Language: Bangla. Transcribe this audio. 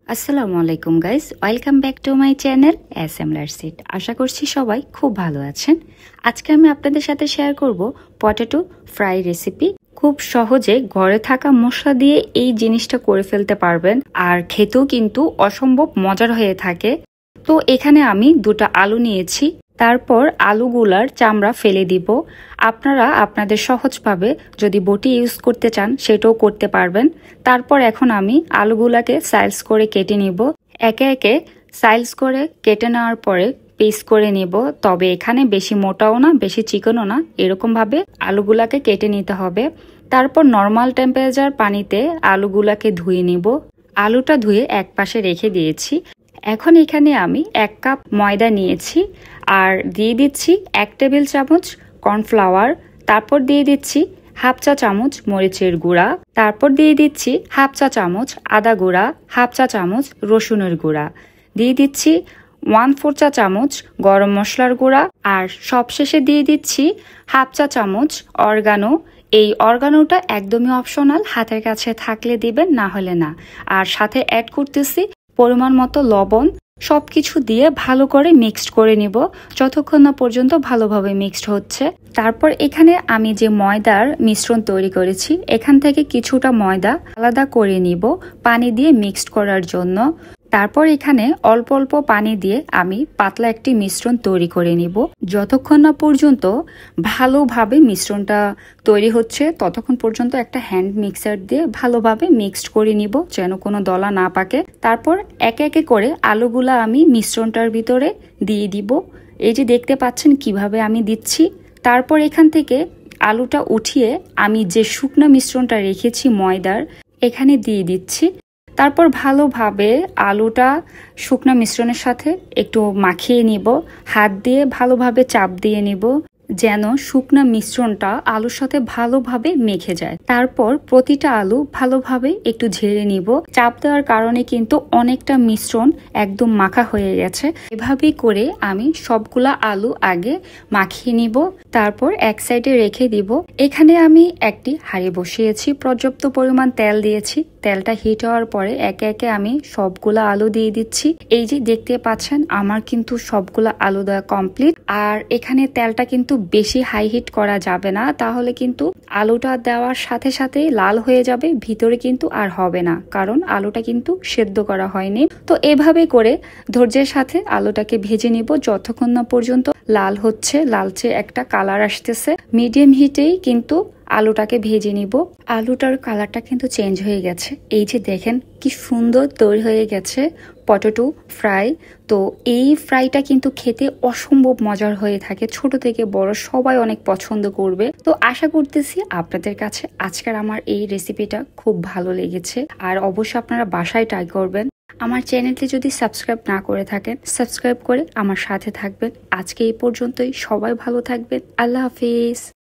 আসসালামু আলাইকুম guys, welcome back to my channel assembler sit. আশা করছি সবাই খুব ভালো আছেন। আজকে আমি আপনাদের সাথে শেয়ার করব পটেটো ফ্রাই রেসিপি। খুব সহজে ঘরে থাকা মশলা দিয়ে এই জিনিসটা করে ফেলতে পারবেন, আর খেতেও কিন্তু অসম্ভব মজার হয়ে থাকে। তো এখানে আমি দুটো আলু নিয়েছি, তারপর আলুগুলার চামড়া ফেলে দিব। আপনারা আপনাদের সহজভাবে যদি বটি ইউজ করতে চান সেটাও করতে পারবেন। তারপর এখন আমি আলুগুলাকে সাইজ করে কেটে নিব। একে একে সাইজ করে কেটে নেওয়ার পরে পিস করে নিব। তবে এখানে বেশি মোটাও না বেশি চিকনও না, এরকমভাবে আলুগুলাকে কেটে নিতে হবে। তারপর নর্মাল টেম্পারেচার পানিতে আলুগুলাকে ধুয়ে নিব। আলুটা ধুয়ে এক পাশে রেখে দিয়েছি। এখন এখানে আমি 1 কাপ ময়দা নিয়েছি আর দিয়ে দিচ্ছি 1 টেবিল চামচ কর্নফ্লাওয়ার। তারপর দিয়ে দিচ্ছি হাফ চা চামচ মরিচের গুঁড়া। তারপর দিয়ে দিচ্ছি হাফ চা চামচ আদা গুঁড়া, হাফ চা চামচ রসুনের গুঁড়া, দিয়ে দিচ্ছি 1/4 চা চামচ গরম মশলার গুঁড়া, আর সবশেষে দিয়ে দিচ্ছি হাফ চা চামচ অরগানো। এই অরগানোটা একদমই অপশনাল, হাতের কাছে থাকলে দিবেন, না হলে না। আর সাথে অ্যাড করতেছি পরিমাণ মতো লবণ। সবকিছু দিয়ে ভালো করে মিক্সড করে নিব যতক্ষণ না পর্যন্ত ভালোভাবে মিক্সড হচ্ছে। তারপর এখানে আমি যে ময়দার মিশ্রণ তৈরি করেছি, এখান থেকে কিছুটা ময়দা আলাদা করে নিব পানি দিয়ে মিক্সড করার জন্য। তারপর এখানে অল্প অল্প পানি দিয়ে আমি পাতলা একটি মিশ্রণ তৈরি করে নিব। যতক্ষণ না পর্যন্ত ভালোভাবে মিশ্রণটা তৈরি হচ্ছে ততক্ষণ পর্যন্ত একটা হ্যান্ড মিক্সার দিয়ে ভালোভাবে মিক্সড করে নিব, যেন কোনো দলা না পাকে। তারপর একে একে করে আলুগুলা আমি মিশ্রণটার ভিতরে দিয়ে দিব। এই যে দেখতে পাচ্ছেন কিভাবে আমি দিচ্ছি। তারপর এখান থেকে আলুটা উঠিয়ে আমি যে শুকনো মিশ্রণটা রেখেছি ময়দার, এখানে দিয়ে দিচ্ছি। তারপর ভালোভাবে আলুটা শুকনো মিশ্রণের সাথে একটু মাখিয়ে নিব। হাত দিয়ে ভালোভাবে চাপ দিয়ে নিব যেন শুকনো মিশ্রণটা আলুর সাথে ভালোভাবে মেখে যায়। তারপর প্রতিটা আলু ভালোভাবে একটু ঝেড়ে নিব। চাপ দেওয়ার কারণে কিন্তু অনেকটা মিশ্রণ একদম মাখা হয়ে গেছে। এভাবেই করে আমি সবগুলা আলু আগে মাখিয়ে নিব, তারপর এক সাইডে রেখে দিব। এখানে আমি একটি হাঁড়ি বসিয়েছি, পর্যাপ্ত পরিমাণ তেল দিয়েছি। তেলটা হিট হওয়ার পরে একে একে আমি সবগুলা আলু দিয়ে দিচ্ছি। এই যে দেখতে পাচ্ছেন আমার কিন্তু সবগুলা আলু দেওয়া কমপ্লিট। আর এখানে তেলটা কিন্তু বেশি হাই হিট করা যাবে না, তাহলে কিন্তু আলুটা দেওয়ার সাথে সাথে লাল হয়ে যাবে, ভিতরে কিন্তু আর হবে না, কারণ আলুটা কিন্তু সেদ্ধ করা হয়নি। তো এভাবে করে ধৈর্যের সাথে আলুটাকে ভেজে নিব যতক্ষণ না পর্যন্ত লাল হচ্ছে, লালচে একটা কালার আসতেছে। মিডিয়াম হিটেই কিন্তু আলুটাকে ভেজে নিব। আলুটার কালারটা কিন্তু চেঞ্জ হয়ে গেছে। এই যে দেখেন কি সুন্দর তৈরি হয়ে গেছে পটেটো ফ্রাই। তো এই ফ্রাইটা কিন্তু খেতে অসম্ভব মজার হয়ে থাকে, ছোট থেকে বড় সবাই অনেক পছন্দ করবে। তো আশা করতেছি আপনাদের কাছে আজকের আমার এই রেসিপিটা খুব ভালো লেগেছে, আর অবশ্যই আপনারা বাসায় ট্রাই করবেন। আমার চ্যানেলটি যদি সাবস্ক্রাইব না করে থাকেন, সাবস্ক্রাইব করে আমার সাথে থাকবেন। আজকে এই পর্যন্তই, সবাই ভালো থাকবেন। আল্লাহ হাফিজ।